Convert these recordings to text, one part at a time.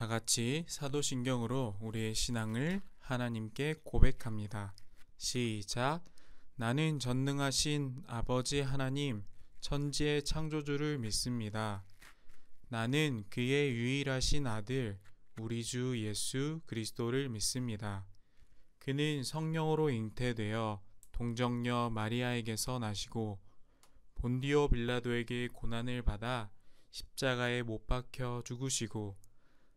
다 같이 사도신경으로 우리의 신앙을 하나님께 고백합니다. 시작. 나는 전능하신 아버지 하나님, 천지의 창조주를 믿습니다. 나는 그의 유일하신 아들, 우리 주 예수 그리스도를 믿습니다. 그는 성령으로 잉태되어 동정녀 마리아에게서 나시고 본디오 빌라도에게 고난을 받아 십자가에 못 박혀 죽으시고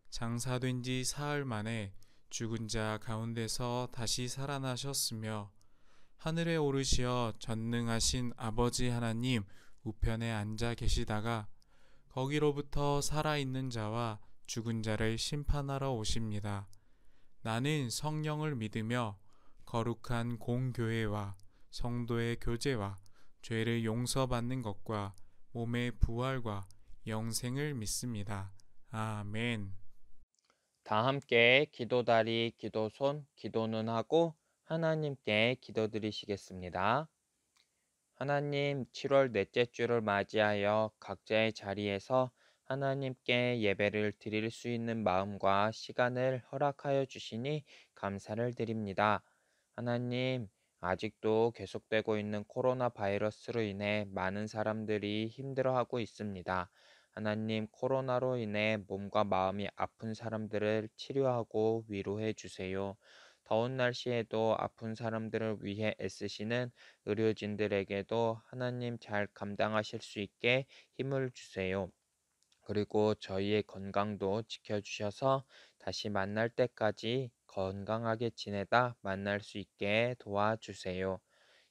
장사된 지 사흘 만에 죽은 자 가운데서 다시 살아나셨으며 하늘에 오르시어 전능하신 아버지 하나님 우편에 앉아 계시다가 거기로부터 살아있는 자와 죽은 자를 심판하러 오십니다. 나는 성령을 믿으며 거룩한 공교회와 성도의 교제와 죄를 용서받는 것과 몸의 부활과 영생을 믿습니다. 아멘. 다 함께 기도다리, 기도손, 기도는 하고 하나님께 기도드리시겠습니다. 하나님, 7월 넷째 주를 맞이하여 각자의 자리에서 하나님께 예배를 드릴 수 있는 마음과 시간을 허락하여 주시니 감사를 드립니다. 하나님, 아직도 계속되고 있는 코로나 바이러스로 인해 많은 사람들이 힘들어하고 있습니다. 하나님, 코로나로 인해 몸과 마음이 아픈 사람들을 치료하고 위로해 주세요. 더운 날씨에도 아픈 사람들을 위해 애쓰시는 의료진들에게도 하나님 잘 감당하실 수 있게 힘을 주세요. 그리고 저희의 건강도 지켜주셔서 다시 만날 때까지 건강하게 지내다 만날 수 있게 도와주세요.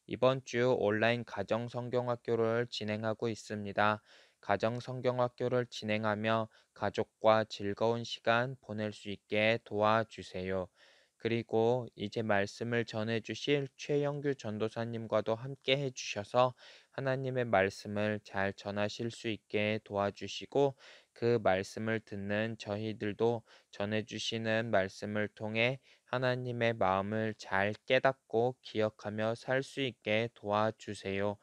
이번 주 온라인 가정성경학교를 진행하고 있습니다. 가정성경학교를 진행하며 가족과 즐거운 시간 보낼 수 있게 도와주세요. 그리고 이제 말씀을 전해주실 최영규 전도사님과도 함께 해주셔서 하나님의 말씀을 잘 전하실 수 있게 도와주시고 그 말씀을 듣는 저희들도 전해주시는 말씀을 통해 하나님의 마음을 잘 깨닫고 기억하며 살 수 있게 도와주세요.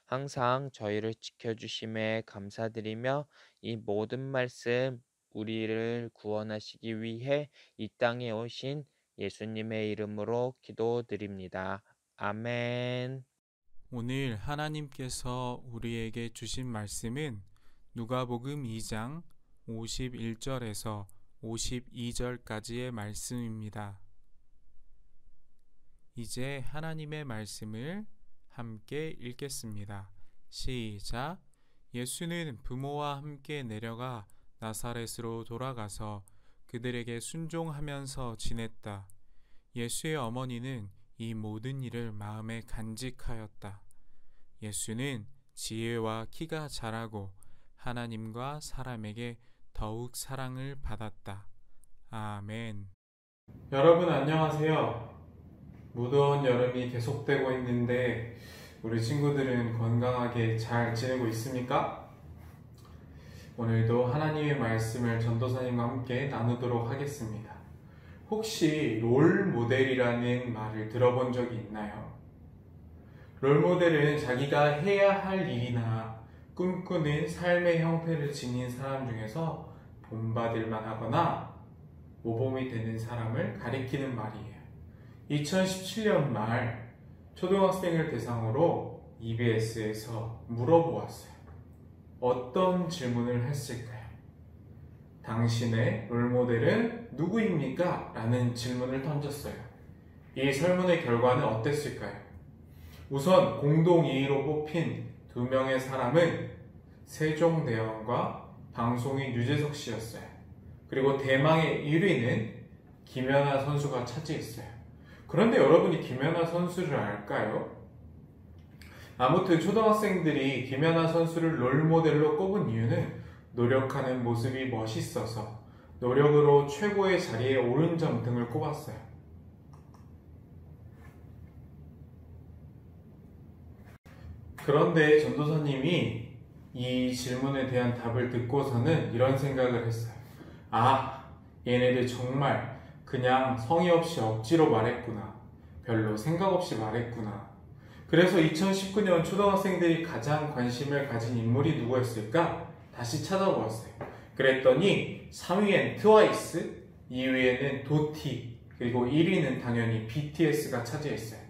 항상 저희를 지켜주심에 감사드리며 이 모든 말씀 우리를 구원하시기 위해 이 땅에 오신 예수님의 이름으로 기도드립니다. 아멘. 오늘 하나님께서 우리에게 주신 말씀은 누가복음 2장 51절에서 52절까지의 말씀입니다. 이제 하나님의 말씀을 함께 읽겠습니다. 시작. 예수는 부모와 함께 내려가 나사렛으로 돌아가서 그들에게 순종하면서 지냈다. 예수의 어머니는 이 모든 일을 마음에 간직하였다. 예수는 지혜와 키가 자라고 하나님과 사람에게 더욱 사랑을 받았다. 아멘. 여러분 안녕하세요. 무더운 여름이 계속되고 있는데 우리 친구들은 건강하게 잘 지내고 있습니까? 오늘도 하나님의 말씀을 전도사님과 함께 나누도록 하겠습니다. 혹시 롤모델이라는 말을 들어본 적이 있나요? 롤모델은 자기가 해야 할 일이나 꿈꾸는 삶의 형태를 지닌 사람 중에서 본받을 만하거나 모범이 되는 사람을 가리키는 말이에요. 2017년 말 초등학생을 대상으로 EBS에서 물어보았어요. 어떤 질문을 했을까요? 당신의 롤모델은 누구입니까? 라는 질문을 던졌어요. 이 설문의 결과는 어땠을까요? 우선 공동 2위로 뽑힌 2명의 사람은 세종대왕과 방송인 유재석 씨였어요. 그리고 대망의 1위는 김연아 선수가 차지했어요. 그런데 여러분이 김연아 선수를 알까요? 아무튼 초등학생들이 김연아 선수를 롤모델로 꼽은 이유는 노력하는 모습이 멋있어서 노력으로 최고의 자리에 오른 점 등을 꼽았어요. 그런데 전도사님이 이 질문에 대한 답을 듣고서는 이런 생각을 했어요. 얘네들 정말 그냥 성의 없이 억지로 말했구나. 별로 생각 없이 말했구나. 그래서 2019년 초등학생들이 가장 관심을 가진 인물이 누구였을까? 다시 찾아보았어요. 그랬더니 3위엔 트와이스, 2위에는 도티, 그리고 1위는 당연히 BTS가 차지했어요.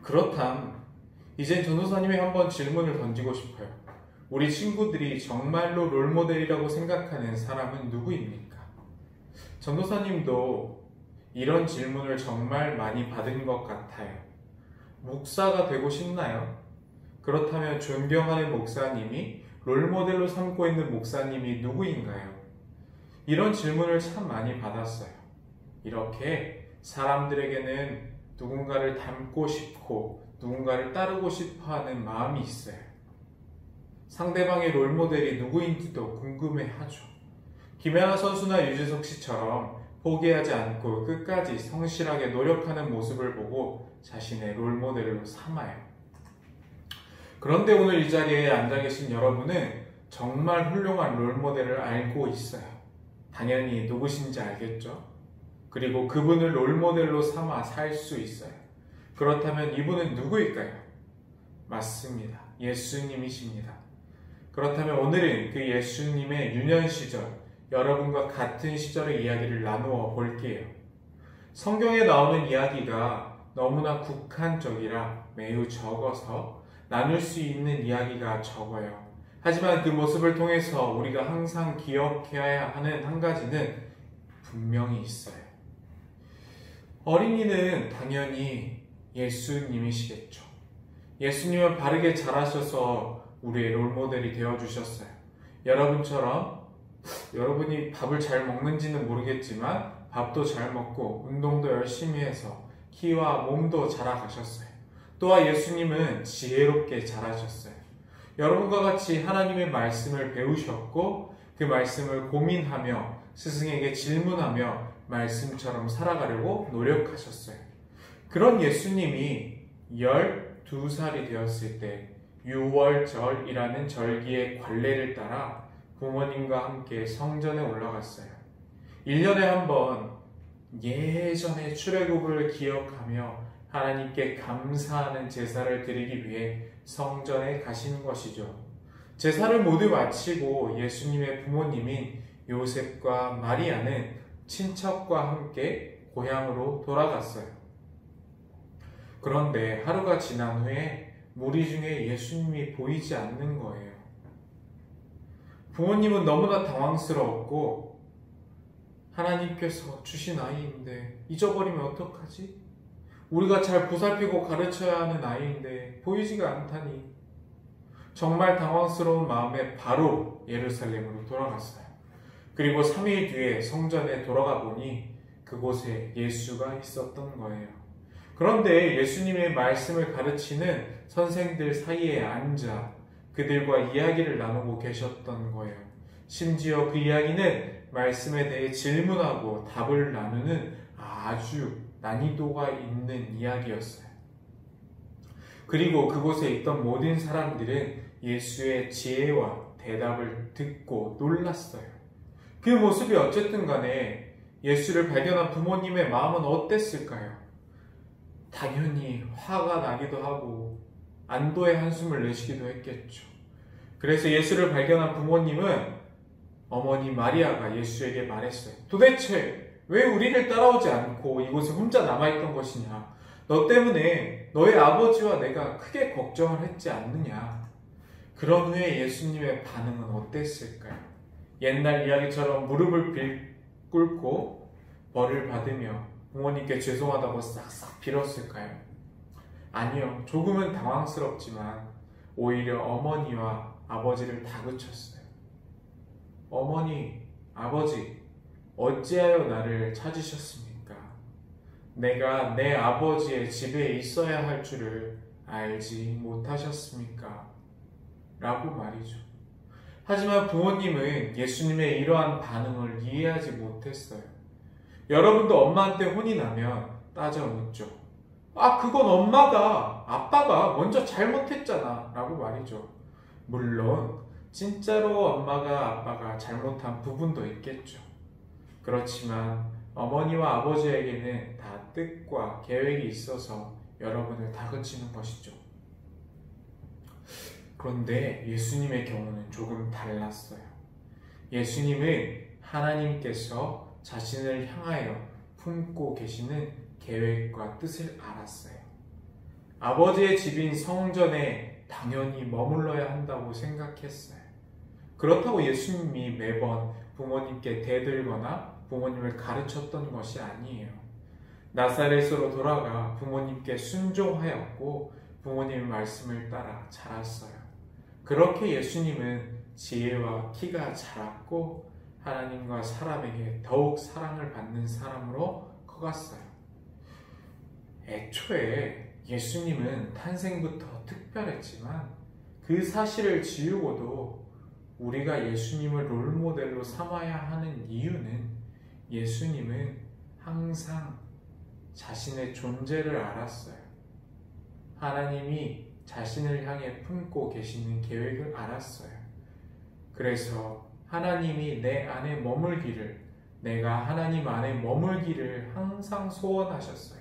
그렇다면 이젠 전도사님이 한번 질문을 던지고 싶어요. 우리 친구들이 정말로 롤모델이라고 생각하는 사람은 누구입니까? 전도사님도 이런 질문을 정말 많이 받은 것 같아요. 목사가 되고 싶나요? 그렇다면 존경하는 목사님이 롤모델로 삼고 있는 목사님이 누구인가요? 이런 질문을 참 많이 받았어요. 이렇게 사람들에게는 누군가를 닮고 싶고 누군가를 따르고 싶어 하는 마음이 있어요. 상대방의 롤모델이 누구인지도 궁금해하죠. 김연아 선수나 유재석 씨처럼 포기하지 않고 끝까지 성실하게 노력하는 모습을 보고 자신의 롤모델로 삼아요. 그런데 오늘 이 자리에 앉아 계신 여러분은 정말 훌륭한 롤모델을 알고 있어요. 당연히 누구신지 알겠죠? 그리고 그분을 롤모델로 삼아 살 수 있어요. 그렇다면 이분은 누구일까요? 맞습니다. 예수님이십니다. 그렇다면 오늘은 그 예수님의 유년 시절, 여러분과 같은 시절의 이야기를 나누어 볼게요. 성경에 나오는 이야기가 너무나 국한적이라 매우 적어서 나눌 수 있는 이야기가 적어요. 하지만 그 모습을 통해서 우리가 항상 기억해야 하는 한 가지는 분명히 있어요. 어린이는 당연히 예수님이시겠죠. 예수님은 바르게 자라셔서 우리의 롤모델이 되어주셨어요. 여러분이 밥을 잘 먹는지는 모르겠지만 밥도 잘 먹고 운동도 열심히 해서 키와 몸도 자라가셨어요. 또한 예수님은 지혜롭게 자라셨어요. 여러분과 같이 하나님의 말씀을 배우셨고 그 말씀을 고민하며 스승에게 질문하며 말씀처럼 살아가려고 노력하셨어요. 그런 예수님이 12살이 되었을 때 유월절이라는 절기의 관례를 따라 부모님과 함께 성전에 올라갔어요. 1년에 한 번 예전의 출애굽을 기억하며 하나님께 감사하는 제사를 드리기 위해 성전에 가신 것이죠. 제사를 모두 마치고 예수님의 부모님인 요셉과 마리아는 친척과 함께 고향으로 돌아갔어요. 그런데 하루가 지난 후에 무리 중에 예수님이 보이지 않는 거예요. 부모님은 너무나 당황스러웠고 하나님께서 주신 아이인데 잊어버리면 어떡하지? 우리가 잘 보살피고 가르쳐야 하는 아이인데 보이지가 않다니. 정말 당황스러운 마음에 바로 예루살렘으로 돌아갔어요. 그리고 3일 뒤에 성전에 돌아가 보니 그곳에 예수가 있었던 거예요. 그런데 예수님의 말씀을 가르치는 선생들 사이에 앉아 그들과 이야기를 나누고 계셨던 거예요. 심지어 그 이야기는 말씀에 대해 질문하고 답을 나누는 아주 난이도가 있는 이야기였어요. 그리고 그곳에 있던 모든 사람들은 예수의 지혜와 대답을 듣고 놀랐어요. 그 모습이 어쨌든 간에 예수를 발견한 부모님의 마음은 어땠을까요? 당연히 화가 나기도 하고 안도의 한숨을 내쉬기도 했겠죠. 그래서 예수를 발견한 부모님은 어머니 마리아가 예수에게 말했어요. 도대체 왜 우리를 따라오지 않고 이곳에 혼자 남아있던 것이냐? 너 때문에 너의 아버지와 내가 크게 걱정을 했지 않느냐? 그런 후에 예수님의 반응은 어땠을까요? 옛날 이야기처럼 무릎을 꿇고 벌을 받으며 부모님께 죄송하다고 싹싹 빌었을까요? 아니요. 조금은 당황스럽지만 오히려 어머니와 아버지를 다그쳤어요. 어머니, 아버지, 어찌하여 나를 찾으셨습니까? 내가 내 아버지의 집에 있어야 할 줄을 알지 못하셨습니까? 라고 말이죠. 하지만 부모님은 예수님의 이러한 반응을 이해하지 못했어요. 여러분도 엄마한테 혼이 나면 따져 묻죠. 그건 엄마가, 아빠가 먼저 잘못했잖아 라고 말이죠. 물론 진짜로 엄마가 아빠가 잘못한 부분도 있겠죠. 그렇지만 어머니와 아버지에게는 다 뜻과 계획이 있어서 여러분을 다그치는 것이죠. 그런데 예수님의 경우는 조금 달랐어요. 예수님은 하나님께서 자신을 향하여 품고 계시는 계획과 뜻을 알았어요. 아버지의 집인 성전에 당연히 머물러야 한다고 생각했어요. 그렇다고 예수님이 매번 부모님께 대들거나 부모님을 가르쳤던 것이 아니에요. 나사렛으로 돌아가 부모님께 순종하였고 부모님의 말씀을 따라 자랐어요. 그렇게 예수님은 지혜와 키가 자랐고 하나님과 사람에게 더욱 사랑을 받는 사람으로 커갔어요. 애초에 예수님은 탄생부터 특별했지만 그 사실을 지우고도 우리가 예수님을 롤모델로 삼아야 하는 이유는 예수님은 항상 자신의 존재를 알았어요. 하나님이 자신을 향해 품고 계시는 계획을 알았어요. 그래서 하나님이 내 안에 머물기를, 내가 하나님 안에 머물기를 항상 소원하셨어요.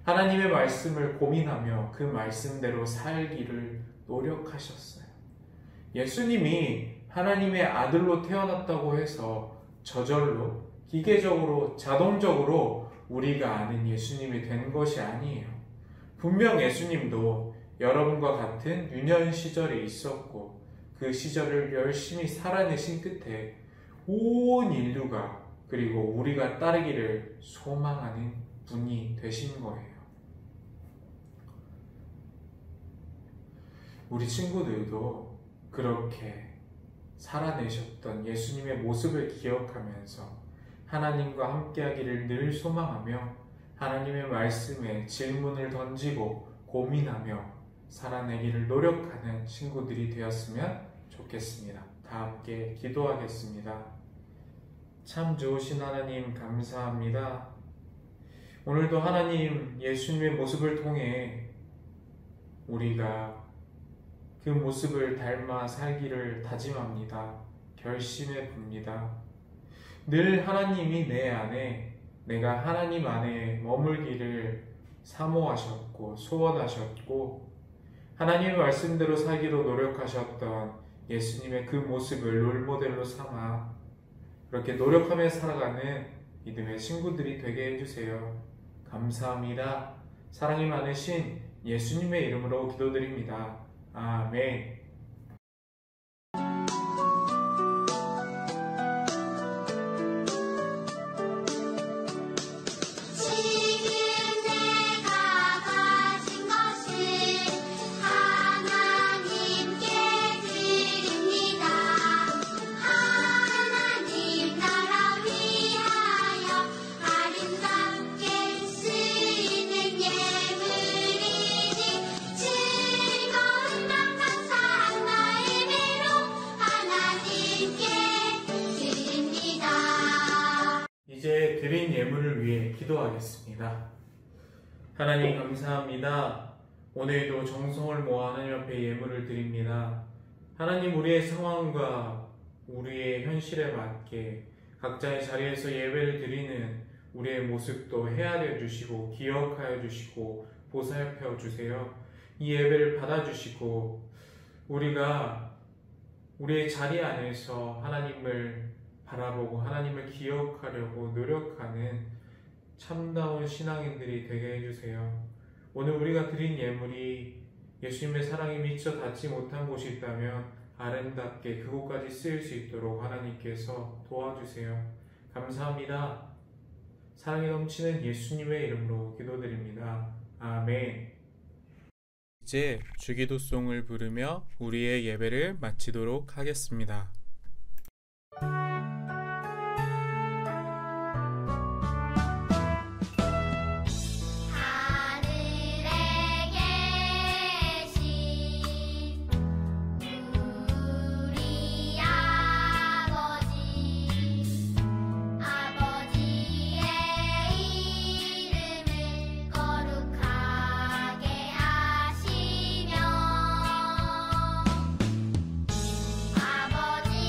하나님의 말씀을 고민하며 그 말씀대로 살기를 노력하셨어요. 예수님이 하나님의 아들로 태어났다고 해서 저절로, 기계적으로, 자동적으로 우리가 아는 예수님이 된 것이 아니에요. 분명 예수님도 여러분과 같은 유년 시절이 있었고 그 시절을 열심히 살아내신 끝에 온 인류가 그리고 우리가 따르기를 소망하는 분이 되신 거예요. 우리 친구들도 그렇게 살아내셨던 예수님의 모습을 기억하면서 하나님과 함께하기를 늘 소망하며 하나님의 말씀에 질문을 던지고 고민하며 살아내기를 노력하는 친구들이 되었으면 좋겠습니다. 다 함께 기도하겠습니다. 참 좋으신 하나님 감사합니다. 오늘도 하나님 예수님의 모습을 통해 우리가 그 모습을 닮아 살기를 다짐합니다. 결심해 봅니다. 늘 하나님이 내 안에, 내가 하나님 안에 머물기를 사모하셨고 소원하셨고 하나님의 말씀대로 살기로 노력하셨던 예수님의 그 모습을 롤모델로 삼아 그렇게 노력하며 살아가는 믿음의 친구들이 되게 해주세요. 감사합니다. 사랑이 많으신 예수님의 이름으로 기도드립니다. 아멘. 이제 드린 예물을 위해 기도하겠습니다. 하나님 감사합니다. 오늘도 정성을 모아 하나님 앞에 예물을 드립니다. 하나님 우리의 상황과 우리의 현실에 맞게 각자의 자리에서 예배를 드리는 우리의 모습도 헤아려 주시고 기억하여 주시고 보살펴 주세요. 이 예배를 받아주시고 우리가 우리의 자리 안에서 하나님을 바라보고 하나님을 기억하려고 노력하는 참다운 신앙인들이 되게 해주세요. 오늘 우리가 드린 예물이 예수님의 사랑에 미처 닿지 못한 곳이 있다면 아름답게 그곳까지 쓰일 수 있도록 하나님께서 도와주세요. 감사합니다. 사랑이 넘치는 예수님의 이름으로 기도드립니다. 아멘. 이제 주기도송을 부르며 우리의 예배를 마치도록 하겠습니다. 아버지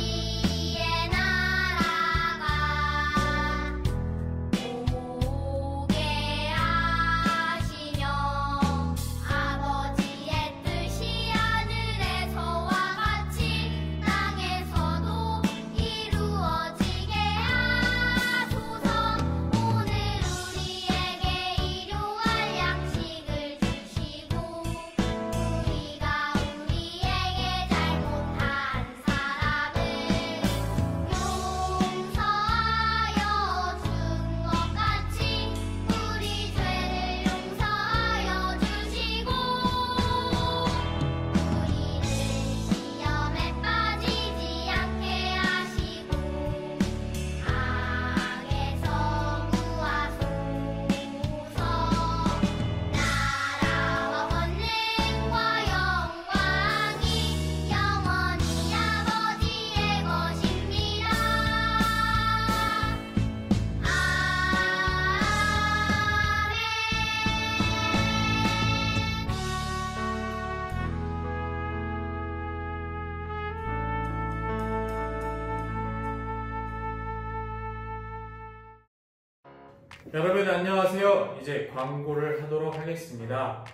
여러분 안녕하세요. 이제 광고를 하도록 하겠습니다.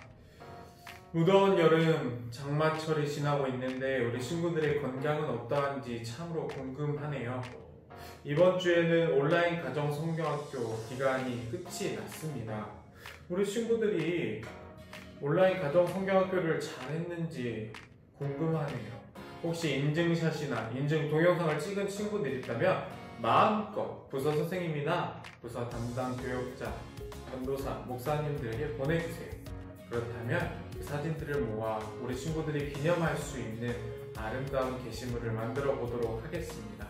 무더운 여름 장마철이 지나고 있는데 우리 친구들의 건강은 어떠한지 참으로 궁금하네요. 이번 주에는 온라인 가정 성경학교 기간이 끝이 났습니다. 우리 친구들이 온라인 가정 성경학교를 잘했는지 궁금하네요. 혹시 인증샷이나 인증 동영상을 찍은 친구들이 있다면 마음껏 부서 선생님이나 부서 담당 교육자, 전도사, 목사님들에게 보내주세요. 그렇다면 그 사진들을 모아 우리 친구들이 기념할 수 있는 아름다운 게시물을 만들어 보도록 하겠습니다.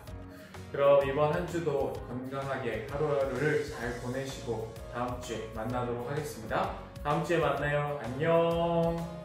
그럼 이번 한 주도 건강하게 하루하루를 잘 보내시고 다음 주에 만나도록 하겠습니다. 다음 주에 만나요. 안녕.